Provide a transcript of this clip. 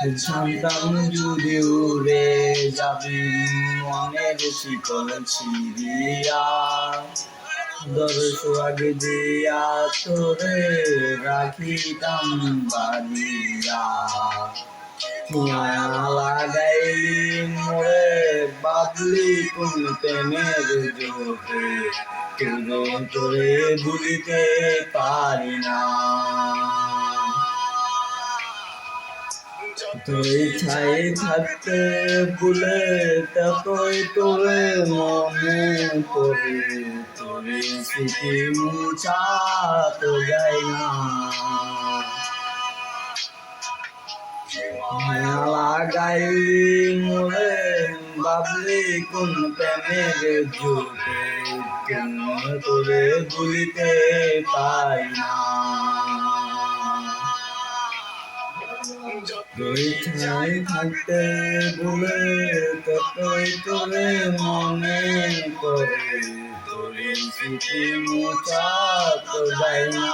জানতাম যদি উড়ে যাবি মনের শিকল ছিড়িয়া, দরসোয়াগ দিয়া তোরে রাখিতাম বাঁধিয়া। মায়া লাগাইলি মোরে বাবলি কোন প্রেমের জোরে, তোরে ভুলিতে পারি না। তুই ছাই থাকতে ভুলে ততই তোরে মনে পড়ে, তোরে স্মৃতি মুছা তো যায় না। মায়া লাগাইলি মোরে বাবলি কোন প্রেমের জোরে, তোরে ভুলিতে পারি না। তুই ছাই থাকতে ভুলে ততই তোরে মনে পড়ে, তোরে স্মৃতি মোছা তো যায় না।